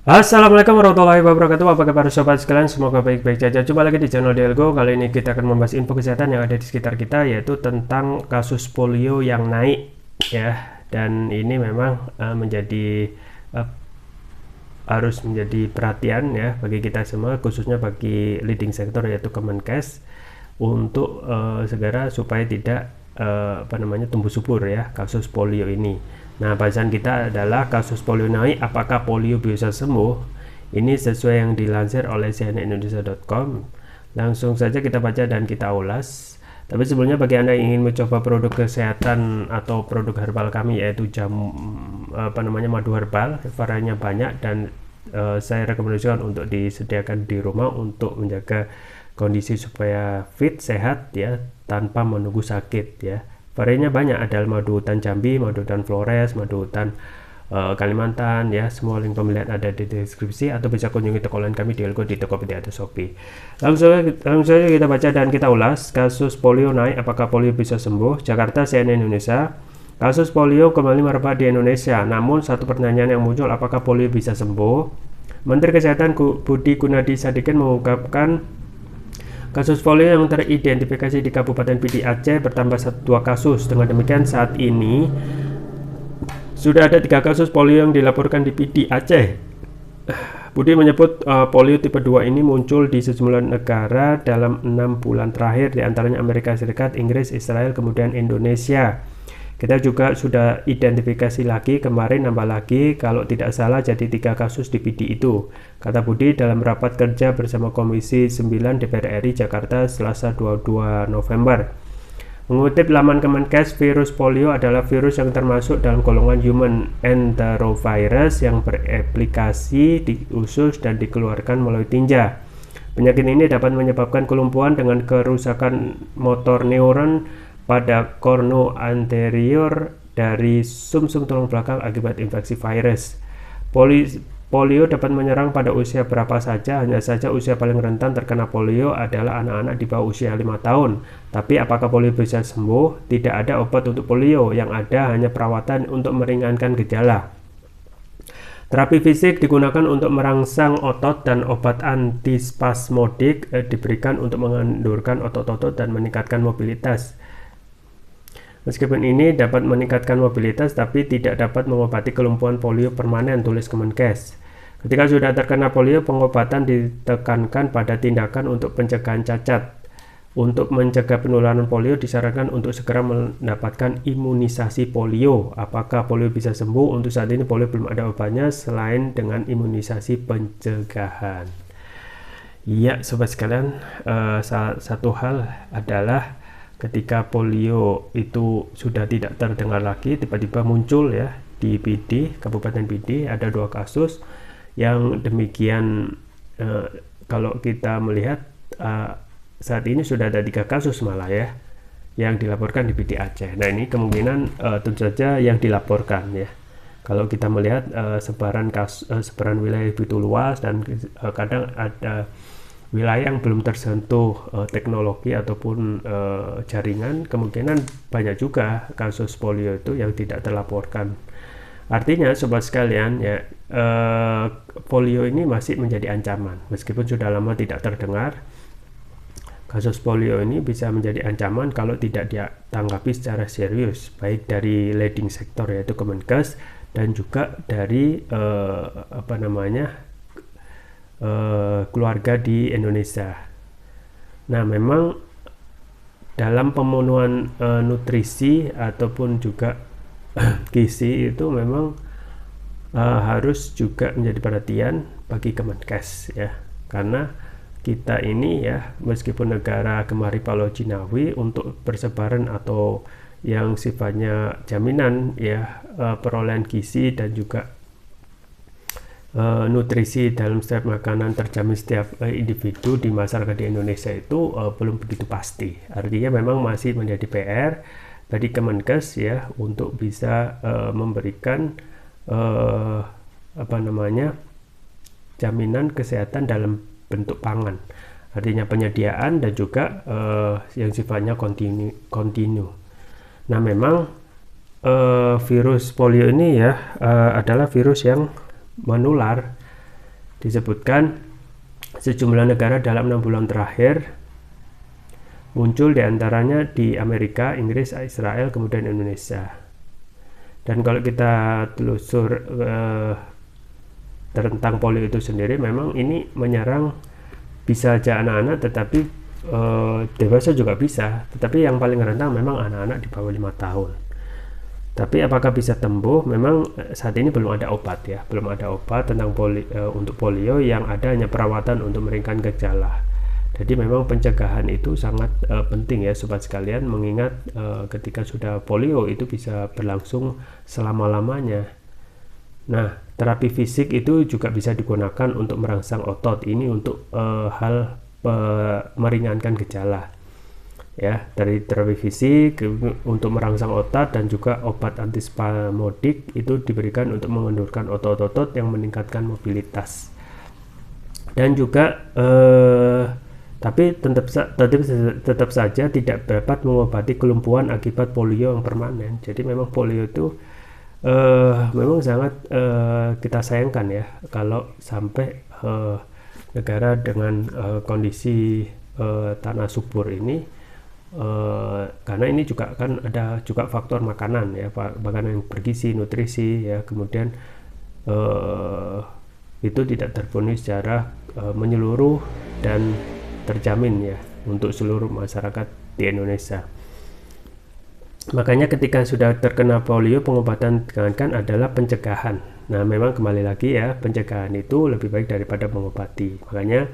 Assalamualaikum warahmatullahi wabarakatuh. Apa kabar sobat sekalian? Semoga baik-baik saja. Jumpa lagi di channel Delgo. Kali ini kita akan membahas info kesehatan yang ada di sekitar kita, yaitu tentang kasus polio yang naik ya. Dan ini memang uh, harus menjadi perhatian ya bagi kita semua, khususnya bagi leading sector yaitu Kemenkes, untuk segera supaya tidak tumbuh subur ya kasus polio ini. Nah, bahasan kita adalah kasus polio naik, apakah polio bisa sembuh? Ini sesuai yang dilansir oleh cnnindonesia.com. Langsung saja kita baca dan kita ulas. Tapi sebelumnya, bagi Anda yang ingin mencoba produk kesehatan atau produk herbal kami, yaitu madu herbal, variannya banyak dan saya rekomendasikan untuk disediakan di rumah untuk menjaga kondisi supaya fit, sehat ya, tanpa menunggu sakit ya. Variannya banyak, ada madu hutan Jambi, madu hutan Flores, madu hutan Kalimantan ya. Semua link pembelian ada di deskripsi, atau bisa kunjungi toko lain kami di Elgo, di Tokopedia atau Shopee. Langsung saja kita baca dan kita ulas. Kasus polio naik, apakah polio bisa sembuh? Jakarta, CNN Indonesia. Kasus polio kembali merebak di Indonesia. Namun satu pertanyaan yang muncul, apakah polio bisa sembuh? Menteri Kesehatan Budi Gunadi Sadikin mengungkapkan kasus polio yang teridentifikasi di Kabupaten Pidi Aceh bertambah 2 kasus. Dengan demikian saat ini sudah ada 3 kasus polio yang dilaporkan di Pidi Aceh. Budi menyebut polio tipe 2 ini muncul di sejumlah negara dalam 6 bulan terakhir, diantaranya Amerika Serikat, Inggris, Israel, kemudian Indonesia. Kita juga sudah identifikasi lagi, kemarin nambah lagi, kalau tidak salah jadi 3 kasus di PD itu, kata Budi dalam rapat kerja bersama Komisi 9 DPR RI Jakarta Selasa 22 November. Mengutip laman Kemenkes, virus polio adalah virus yang termasuk dalam golongan human enterovirus yang bereplikasi di usus dan dikeluarkan melalui tinja. Penyakit ini dapat menyebabkan kelumpuhan dengan kerusakan motor neuron pada korno anterior dari sumsum tulang belakang akibat infeksi virus. Polio dapat menyerang pada usia berapa saja, hanya saja usia paling rentan terkena polio adalah anak-anak di bawah usia 5 tahun. Tapi apakah polio bisa sembuh? Tidak ada obat untuk polio, yang ada hanya perawatan untuk meringankan gejala. Terapi fisik digunakan untuk merangsang otot dan obat antispasmodik diberikan untuk mengendurkan otot-otot dan meningkatkan mobilitas. Meskipun ini dapat meningkatkan mobilitas, tapi tidak dapat mengobati kelumpuhan polio permanen, tulis Kemenkes. Ketika sudah terkena polio, pengobatan ditekankan pada tindakan untuk pencegahan cacat. Untuk mencegah penularan polio, disarankan untuk segera mendapatkan imunisasi polio. Apakah polio bisa sembuh? Untuk saat ini polio belum ada obatnya selain dengan imunisasi pencegahan. Ya, sobat sekalian, satu hal adalah ketika polio itu sudah tidak terdengar lagi, tiba-tiba muncul ya di PD, Kabupaten PD ada 2 kasus yang demikian. Kalau kita melihat saat ini sudah ada 3 kasus malah ya yang dilaporkan di PD Aceh. Nah, ini kemungkinan tentu saja yang dilaporkan ya. Kalau kita melihat sebaran wilayah begitu luas dan kadang ada wilayah yang belum tersentuh teknologi ataupun jaringan, kemungkinan banyak juga kasus polio itu yang tidak terlaporkan. Artinya sobat sekalian ya, polio ini masih menjadi ancaman meskipun sudah lama tidak terdengar. Kasus polio ini bisa menjadi ancaman kalau tidak ditanggapi secara serius, baik dari leading sektor yaitu Kemenkes dan juga dari keluarga di Indonesia. Nah, memang dalam pemenuhan nutrisi ataupun juga gizi itu memang harus juga menjadi perhatian bagi Kemenkes ya, karena kita ini ya, meskipun negara gemari Palau Jinawi, untuk persebaran atau yang sifatnya jaminan ya, perolehan gizi dan juga nutrisi dalam setiap makanan terjamin setiap individu di masyarakat di Indonesia itu belum begitu pasti. Artinya memang masih menjadi PR dari Kemenkes ya untuk bisa memberikan jaminan kesehatan dalam bentuk pangan. Artinya penyediaan dan juga yang sifatnya kontinu. Nah, memang virus polio ini ya adalah virus yang menular disebutkan sejumlah negara dalam 6 bulan terakhir muncul diantaranya di Amerika, Inggris, Israel, kemudian Indonesia. Dan kalau kita telusur tentang polio itu sendiri, memang ini menyerang bisa aja anak-anak, tetapi dewasa juga bisa. Tetapi yang paling rentan memang anak-anak di bawah 5 tahun. Tapi apakah bisa tembuh? Memang saat ini belum ada obat ya, belum ada obat tentang untuk polio. Yang ada hanya perawatan untuk meringankan gejala. Jadi memang pencegahan itu sangat penting ya sobat sekalian, mengingat ketika sudah polio itu bisa berlangsung selama-lamanya. Nah, terapi fisik itu juga bisa digunakan untuk merangsang otot. Ini untuk hal meringankan gejala. Ya, dari terapi fisik untuk merangsang otot, dan juga obat antispasmodik itu diberikan untuk mengendurkan otot-otot yang meningkatkan mobilitas. Dan juga tapi tetap saja tidak dapat mengobati kelumpuhan akibat polio yang permanen. Jadi memang polio itu memang sangat kita sayangkan ya kalau sampai negara dengan kondisi tanah subur ini, karena ini juga kan ada juga faktor makanan ya, makanan yang bergizi, nutrisi ya, kemudian itu tidak terpenuhi secara menyeluruh dan terjamin ya untuk seluruh masyarakat di Indonesia. Makanya ketika sudah terkena polio, pengobatan kan adalah pencegahan. Nah, memang kembali lagi ya, pencegahan itu lebih baik daripada mengobati. Makanya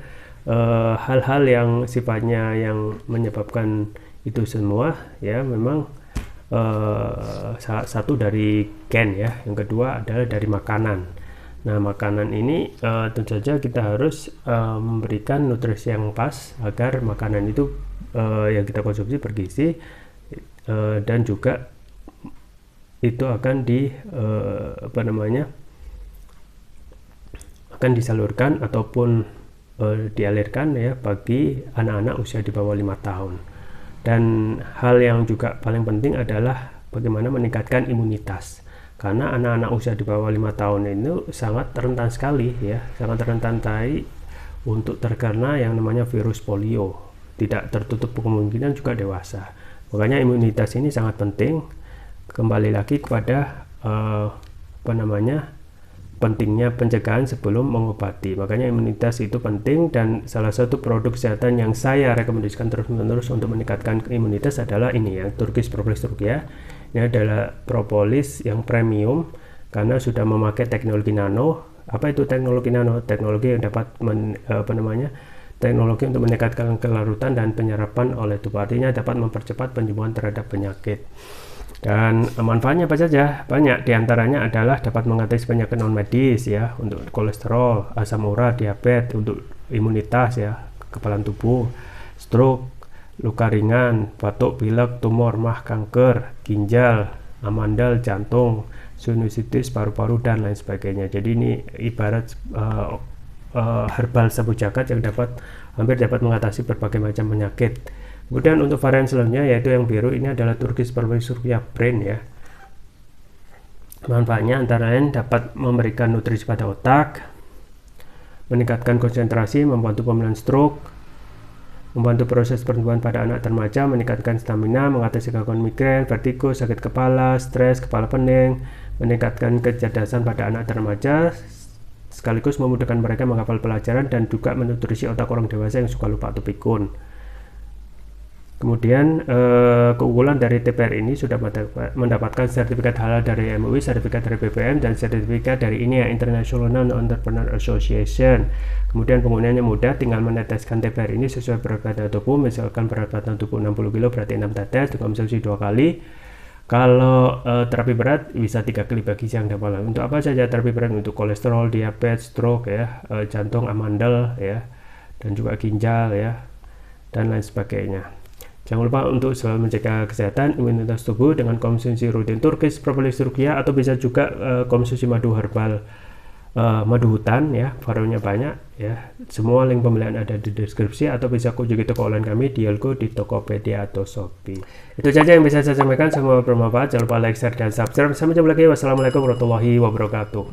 hal-hal yang sifatnya yang menyebabkan itu semua ya memang satu dari gen ya, yang kedua adalah dari makanan. Nah, makanan ini tentu saja kita harus memberikan nutrisi yang pas agar makanan itu yang kita konsumsi bergizi, dan juga itu akan akan disalurkan ataupun dialirkan ya bagi anak-anak usia di bawah 5 tahun. Dan hal yang juga paling penting adalah bagaimana meningkatkan imunitas. Karena anak-anak usia di bawah 5 tahun itu sangat rentan sekali ya, sangat rentan untuk terkena yang namanya virus polio. Tidak tertutup kemungkinan juga dewasa. Makanya imunitas ini sangat penting. Kembali lagi kepada pentingnya pencegahan sebelum mengobati. Makanya imunitas itu penting, dan salah satu produk kesehatan yang saya rekomendasikan terus-menerus untuk meningkatkan imunitas adalah ini ya, Turkish Propolis Turkiya. Ini adalah propolis yang premium karena sudah memakai teknologi nano. Apa itu teknologi nano? Teknologi yang dapat teknologi untuk meningkatkan kelarutan dan penyerapan oleh tubuh. Artinya dapat mempercepat penyembuhan terhadap penyakit. Dan manfaatnya apa saja? Banyak, diantaranya adalah dapat mengatasi penyakit non medis ya, untuk kolesterol, asam urat, diabetes, untuk imunitas ya, kekebalan tubuh, stroke, luka ringan, batuk, pilek, tumor, mah, kanker, ginjal, amandel, jantung, sinusitis, paru-paru, dan lain sebagainya. Jadi ini ibarat herbal sabu jagat yang hampir dapat mengatasi berbagai macam penyakit. Kemudian untuk varian selanjutnya yaitu yang biru, ini adalah Turkish Propolis Turkiya Brain ya. Manfaatnya antara lain dapat memberikan nutrisi pada otak, meningkatkan konsentrasi, membantu pemulihan stroke, membantu proses pertumbuhan pada anak dan remaja, meningkatkan stamina, mengatasi gangguan migrain, vertigo, sakit kepala, stres, kepala pening, meningkatkan kecerdasan pada anak dan remaja, sekaligus memudahkan mereka menghafal pelajaran, dan juga menutrisi otak orang dewasa yang suka lupa atau pikun. Kemudian keunggulan dari TPR ini sudah mendapatkan sertifikat halal dari MUI, sertifikat dari BPM, dan sertifikat dari INEA, International Entrepreneur Association. Kemudian penggunaannya mudah, tinggal meneteskan TPR ini sesuai berat badan tubuh. Misalkan berat badan tubuh 60 kg berarti 6 tetes, dikonsumsi 2 kali. Kalau terapi berat bisa 3 kali pagi, siang, dan malam. Untuk apa saja terapi berat? Untuk kolesterol, diabetes, stroke ya, jantung, amandel ya, dan juga ginjal ya, dan lain sebagainya. Jangan lupa untuk selalu menjaga kesehatan imunitas tubuh dengan konsumsi rutin Turkish Propolis Turkiya, atau bisa juga konsumsi madu herbal, madu hutan ya, variannya banyak ya. Semua link pembelian ada di deskripsi, atau bisa kunjungi toko online kami di Yelgo, di Tokopedia atau Shopee. Itu saja yang bisa saya sampaikan, semoga bermanfaat. Jangan lupa like, share, dan subscribe. Sampai jumpa lagi. Wassalamualaikum warahmatullahi wabarakatuh.